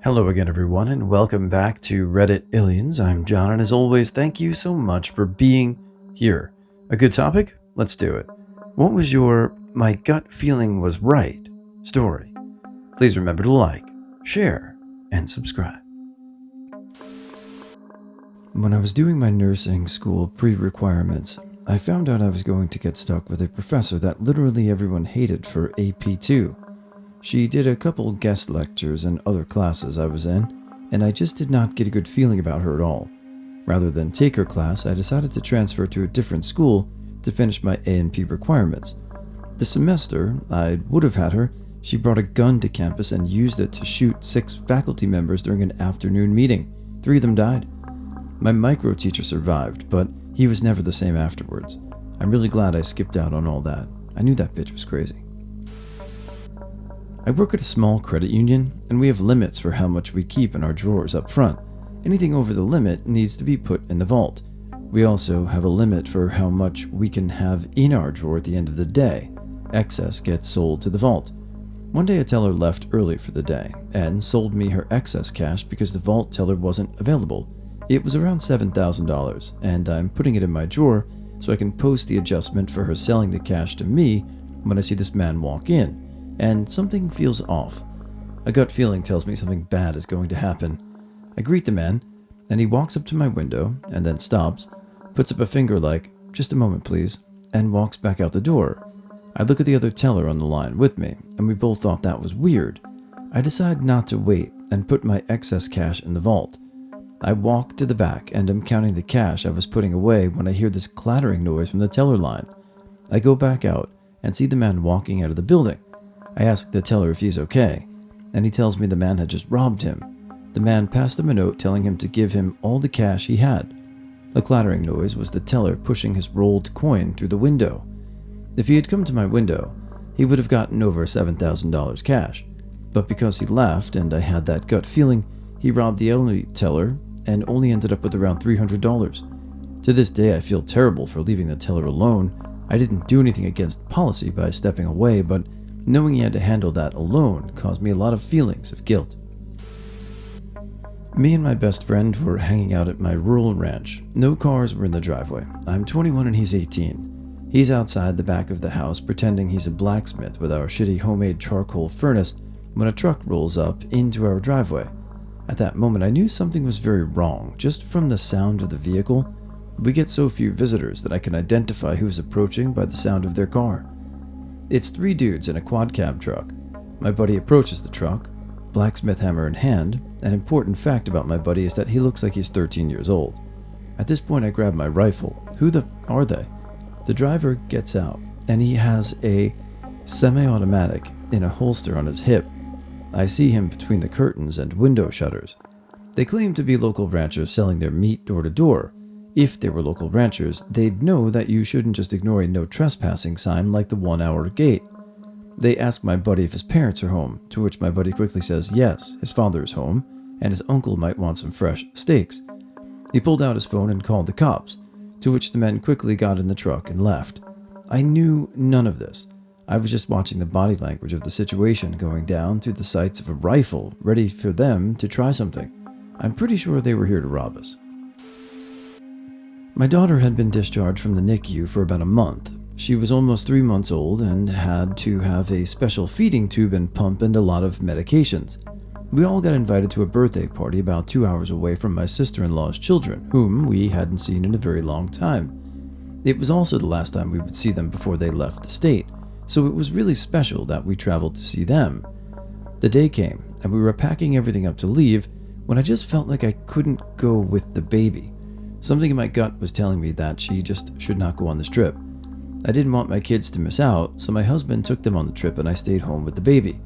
Hello again, everyone, and welcome back to Reddit Aliens. I'm John, and as always, thank you so much for being here. A good topic? Let's do it. What was your "my gut feeling was right" story? Please remember to like, share, and subscribe. When I was doing my nursing school pre-requirements, I found out I was going to get stuck with a professor that literally everyone hated for AP2. She did a couple guest lectures in other classes I was in, and I just did not get a good feeling about her at all. Rather than take her class, I decided to transfer to a different school to finish my A&P requirements. The semester I would have had her, she brought a gun to campus and used it to shoot 6 faculty members during an afternoon meeting. 3 of them died. My micro teacher survived, but he was never the same afterwards. I'm really glad I skipped out on all that. I knew that bitch was crazy. I work at a small credit union, and we have limits for how much we keep in our drawers up front. Anything over the limit needs to be put in the vault. We also have a limit for how much we can have in our drawer at the end of the day. Excess gets sold to the vault. One day a teller left early for the day, and sold me her excess cash because the vault teller wasn't available. It was around $7,000, and I'm putting it in my drawer so I can post the adjustment for her selling the cash to me when I see this man walk in. And something feels off. A gut feeling tells me something bad is going to happen. I greet the man, and he walks up to my window and then stops, puts up a finger like, "Just a moment, please," and walks back out the door. I look at the other teller on the line with me, and we both thought that was weird. I decide not to wait and put my excess cash in the vault. I walk to the back and am counting the cash I was putting away when I hear this clattering noise from the teller line. I go back out and see the man walking out of the building. I ask the teller if he's okay, and he tells me the man had just robbed him. The man passed him a note telling him to give him all the cash he had. The clattering noise was the teller pushing his rolled coin through the window. If he had come to my window, he would have gotten over $7,000 cash. But because he left and I had that gut feeling, he robbed the only teller and only ended up with around $300. To this day, I feel terrible for leaving the teller alone. I didn't do anything against policy by stepping away, but knowing he had to handle that alone caused me a lot of feelings of guilt. Me and my best friend were hanging out at my rural ranch. No cars were in the driveway. I'm 21 and he's 18. He's outside the back of the house pretending he's a blacksmith with our shitty homemade charcoal furnace when a truck rolls up into our driveway. At that moment, I knew something was very wrong just from the sound of the vehicle. We get so few visitors that I can identify who is approaching by the sound of their car. It's 3 dudes in a quad cab truck. My buddy approaches the truck, blacksmith hammer in hand. An important fact about my buddy is that he looks like he's 13 years old. At this point, I grab my rifle. Who the are they? The driver gets out, and he has a semi-automatic in a holster on his hip. I see him between the curtains and window shutters. They claim to be local ranchers selling their meat door to door. If they were local ranchers, they'd know that you shouldn't just ignore a no trespassing sign like the 1-hour gate. They ask my buddy if his parents are home, to which my buddy quickly says yes, his father is home, and his uncle might want some fresh steaks. He pulled out his phone and called the cops, to which the men quickly got in the truck and left. I knew none of this. I was just watching the body language of the situation going down through the sights of a rifle, ready for them to try something. I'm pretty sure they were here to rob us. My daughter had been discharged from the NICU for about a month. She was almost 3 months old and had to have a special feeding tube and pump and a lot of medications. We all got invited to a birthday party about 2 hours away from my sister-in-law's children, whom we hadn't seen in a very long time. It was also the last time we would see them before they left the state, so it was really special that we traveled to see them. The day came, and we were packing everything up to leave when I just felt like I couldn't go with the baby. Something in my gut was telling me that she just should not go on this trip. I didn't want my kids to miss out, so my husband took them on the trip and I stayed home with the baby.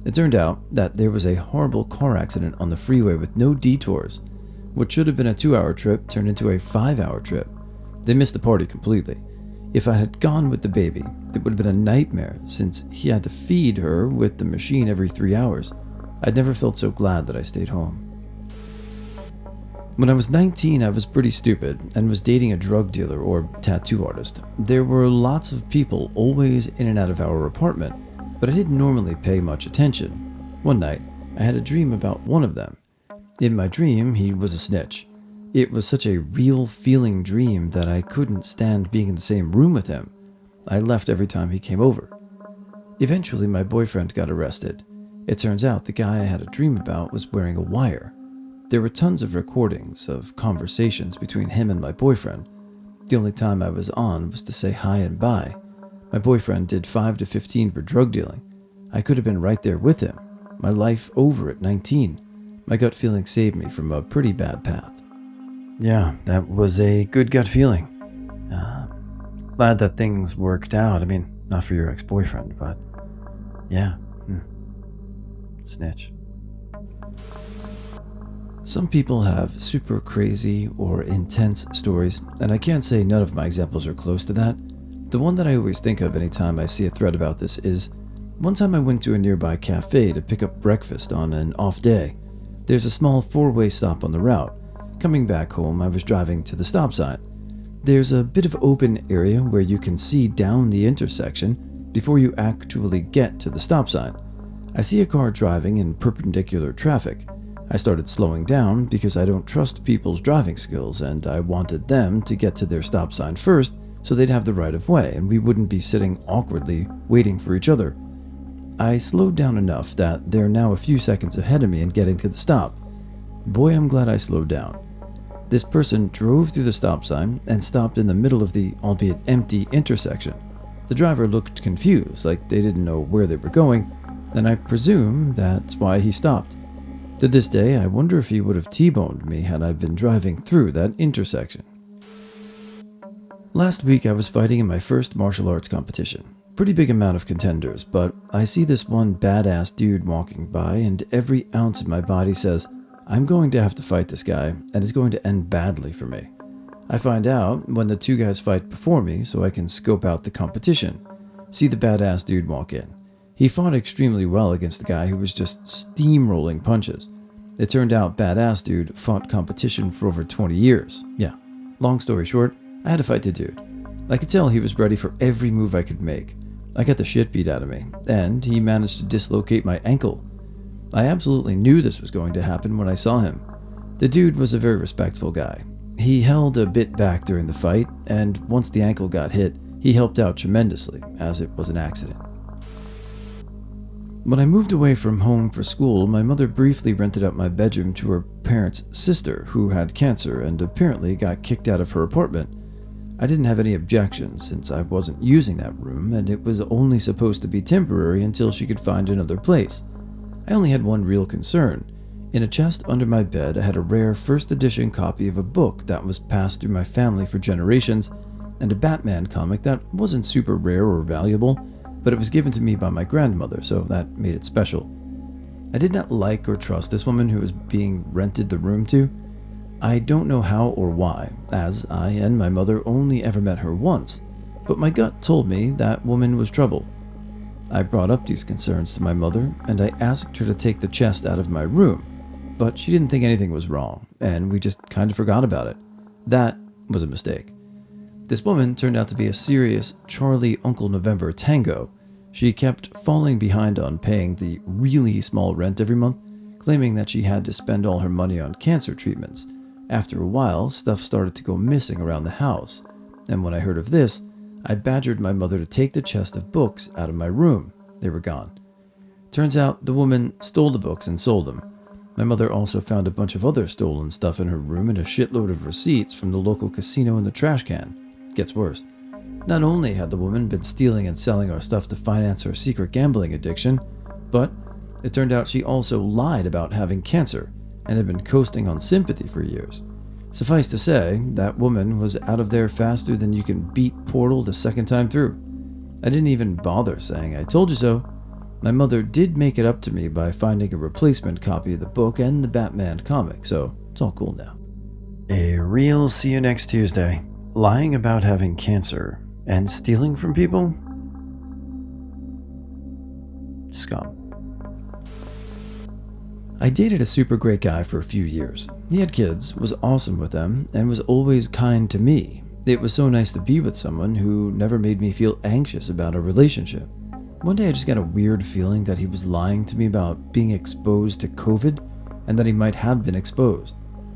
It turned out that there was a horrible car accident on the freeway with no detours. What should have been a 2-hour trip turned into a 5-hour trip. They missed the party completely. If I had gone with the baby, it would have been a nightmare since he had to feed her with the machine every 3 hours. I'd never felt so glad that I stayed home. When I was 19, I was pretty stupid and was dating a drug dealer or tattoo artist. There were lots of people always in and out of our apartment, but I didn't normally pay much attention. One night, I had a dream about one of them. In my dream, he was a snitch. It was such a real feeling dream that I couldn't stand being in the same room with him. I left every time he came over. Eventually, my boyfriend got arrested. It turns out the guy I had a dream about was wearing a wire. There were tons of recordings of conversations between him and my boyfriend. The only time I was on was to say hi and bye. My boyfriend did 5 to 15 for drug dealing. I could have been right there with him. My life over at 19. My gut feeling saved me from a pretty bad path. Yeah, that was a good gut feeling. Glad that things worked out. I mean, not for your ex-boyfriend, but yeah. Snitch. Some people have super crazy or intense stories, and I can't say none of my examples are close to that. The one that I always think of anytime I see a thread about this is, one time I went to a nearby cafe to pick up breakfast on an off day. There's a small 4-way stop on the route. Coming back home, I was driving to the stop sign. There's a bit of open area where you can see down the intersection before you actually get to the stop sign. I see a car driving in perpendicular traffic. I started slowing down because I don't trust people's driving skills, and I wanted them to get to their stop sign first so they'd have the right of way and we wouldn't be sitting awkwardly waiting for each other. I slowed down enough that they're now a few seconds ahead of me in getting to the stop. Boy, I'm glad I slowed down. This person drove through the stop sign and stopped in the middle of the albeit empty intersection. The driver looked confused, like they didn't know where they were going, and I presume that's why he stopped. To this day, I wonder if he would have T-boned me had I been driving through that intersection. Last week I was fighting in my first martial arts competition. Pretty big amount of contenders, but I see this one badass dude walking by and every ounce of my body says, I'm going to have to fight this guy and it's going to end badly for me. I find out when the two guys fight before me so I can scope out the competition. See the badass dude walk in. He fought extremely well against the guy who was just steamrolling punches. It turned out badass dude fought competition for over 20 years. Yeah, long story short, I had to fight the dude. I could tell he was ready for every move I could make. I got the shit beat out of me, and he managed to dislocate my ankle. I absolutely knew this was going to happen when I saw him. The dude was a very respectful guy. He held a bit back during the fight, and once the ankle got hit, he helped out tremendously, as it was an accident. When I moved away from home for school, my mother briefly rented out my bedroom to her parents' sister, who had cancer and apparently got kicked out of her apartment. I didn't have any objections since I wasn't using that room, and it was only supposed to be temporary until she could find another place. I only had one real concern. In a chest under my bed, I had a rare first edition copy of a book that was passed through my family for generations, and a Batman comic that wasn't super rare or valuable, but it was given to me by my grandmother, so that made it special. I did not like or trust this woman who was being rented the room to. I don't know how or why, as I and my mother only ever met her once, but my gut told me that woman was trouble. I brought up these concerns to my mother, and I asked her to take the chest out of my room, but she didn't think anything was wrong, and we just kind of forgot about it. That was a mistake. This woman turned out to be a serious Charlie Uncle November tango. She kept falling behind on paying the really small rent every month, claiming that she had to spend all her money on cancer treatments. After a while, stuff started to go missing around the house, and when I heard of this, I badgered my mother to take the chest of books out of my room. They were gone. Turns out the woman stole the books and sold them. My mother also found a bunch of other stolen stuff in her room and a shitload of receipts from the local casino in the trash can. Gets worse. Not only had the woman been stealing and selling our stuff to finance her secret gambling addiction, but it turned out she also lied about having cancer and had been coasting on sympathy for years. Suffice to say, that woman was out of there faster than you can beat Portal the second time through. I didn't even bother saying I told you so. My mother did make it up to me by finding a replacement copy of the book and the Batman comic, so it's all cool now. A real see you next Tuesday. Lying about having cancer and stealing from people? Scum. I dated a super great guy for a few years. He had kids, was awesome with them, and was always kind to me. It was so nice to be with someone who never made me feel anxious about a relationship. One day I just got a weird feeling that he was lying to me about being exposed to COVID and that he might have been exposed.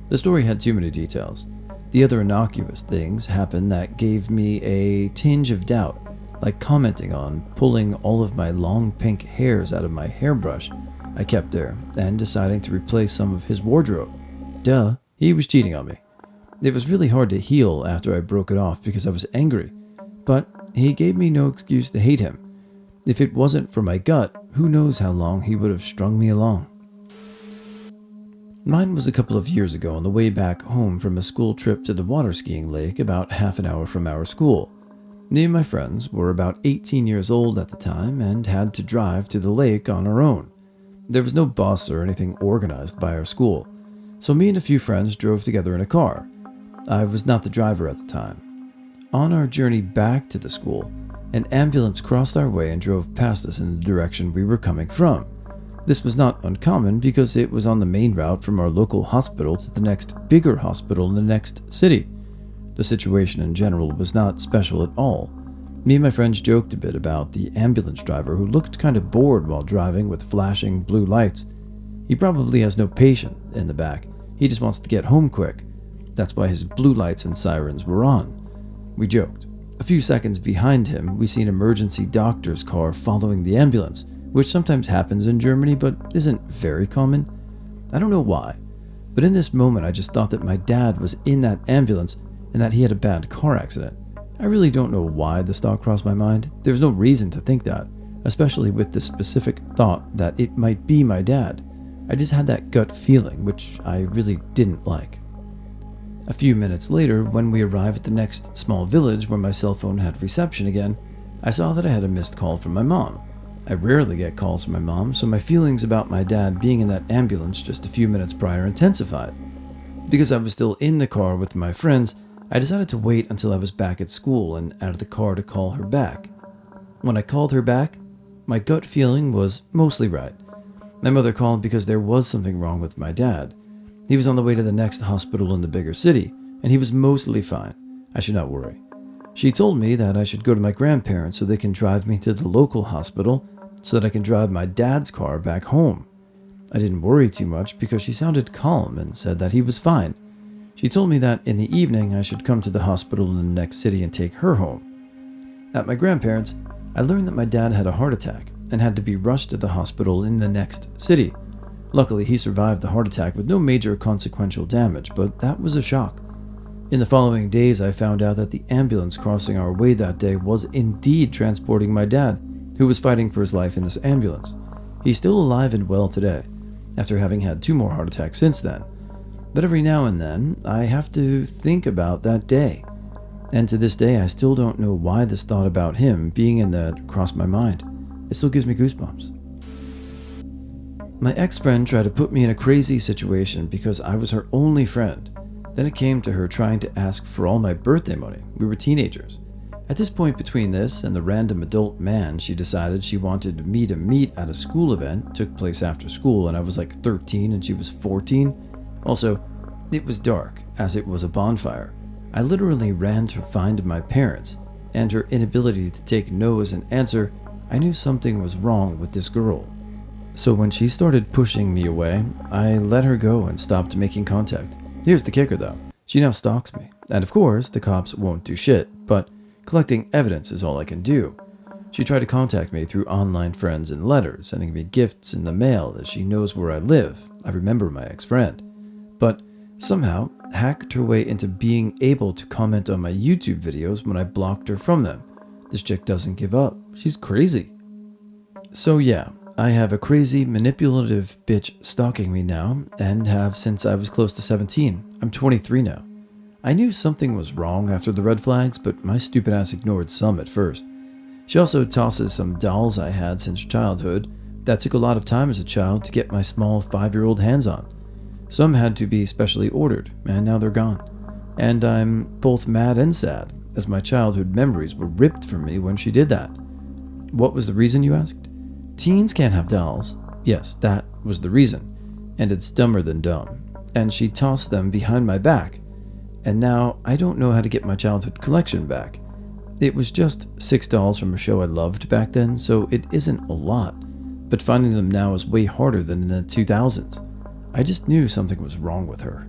The story had too many details. The other innocuous things happened that gave me a tinge of doubt, like commenting on pulling all of my long pink hairs out of my hairbrush I kept there and deciding to replace some of his wardrobe. Duh, he was cheating on me. It was really hard to heal after I broke it off because I was angry, but he gave me no excuse to hate him. If it wasn't for my gut, who knows how long he would have strung me along. Mine was a couple of years ago on the way back home from a school trip to the water skiing lake about half an hour from our school. Me and my friends were about 18 years old at the time and had to drive to the lake on our own. There was no bus or anything organized by our school, so me and a few friends drove together in a car. I was not the driver at the time. On our journey back to the school, an ambulance crossed our way and drove past us in the direction we were coming from. This was not uncommon because it was on the main route from our local hospital to the next bigger hospital in the next city. The situation in general was not special at all. Me and my friends joked a bit about the ambulance driver who looked kind of bored while driving with flashing blue lights. He probably has no patient in the back. He just wants to get home quick. That's why his blue lights and sirens were on. We joked. A few seconds behind him, we see an emergency doctor's car following the ambulance, which sometimes happens in Germany but isn't very common. I don't know why, but in this moment I just thought that my dad was in that ambulance and that he had a bad car accident. I really don't know why this thought crossed my mind. There's no reason to think that, especially with the specific thought that it might be my dad. I just had that gut feeling, which I really didn't like. A few minutes later, when we arrived at the next small village where my cell phone had reception again, I saw that I had a missed call from my mom. I rarely get calls from my mom, so my feelings about my dad being in that ambulance just a few minutes prior intensified. Because I was still in the car with my friends, I decided to wait until I was back at school and out of the car to call her back. When I called her back, my gut feeling was mostly right. My mother called because there was something wrong with my dad. He was on the way to the next hospital in the bigger city, and he was mostly fine. I should not worry. She told me that I should go to my grandparents so they can drive me to the local hospital so that I can drive my dad's car back home. I didn't worry too much because she sounded calm and said that he was fine. She told me that in the evening I should come to the hospital in the next city and take her home. At my grandparents', I learned that my dad had a heart attack and had to be rushed to the hospital in the next city. Luckily, he survived the heart attack with no major consequential damage, but that was a shock. In the following days, I found out that the ambulance crossing our way that day was indeed transporting my dad, who was fighting for his life in this ambulance. He's still alive and well today, after having had 2 more heart attacks since then. But every now and then, I have to think about that day. And to this day, I still don't know why this thought about him being in that crossed my mind. It still gives me goosebumps. My ex-friend tried to put me in a crazy situation because I was her only friend. Then it came to her trying to ask for all my birthday money. We were teenagers. At this point between this and the random adult man, she decided she wanted me to meet at a school event. It took place after school and I was like 13 and she was 14. Also, it was dark as it was a bonfire. I literally ran to find my parents, and her inability to take no as an answer, I knew something was wrong with this girl. So when she started pushing me away, I let her go and stopped making contact. Here's the kicker though, she now stalks me. And of course, the cops won't do shit, but collecting evidence is all I can do. She tried to contact me through online friends and letters, sending me gifts in the mail as she knows where I live. I remember my ex-friend. But somehow hacked her way into being able to comment on my YouTube videos when I blocked her from them. This chick doesn't give up. She's crazy. So yeah, I have a crazy, manipulative bitch stalking me now, and have since I was close to 17. I'm 23 now. I knew something was wrong after the red flags, but my stupid ass ignored some at first. She also tosses some dolls I had since childhood that took a lot of time as a child to get my small 5-year-old hands on. Some had to be specially ordered, and now they're gone. And I'm both mad and sad, as my childhood memories were ripped from me when she did that. What was the reason, you asked? Teens can't have dolls. Yes, that was the reason. And it's dumber than dumb. And she tossed them behind my back. And now I don't know how to get my childhood collection back. It was just $6 from a show I loved back then, so it isn't a lot, but finding them now is way harder than in the 2000s. I just knew something was wrong with her.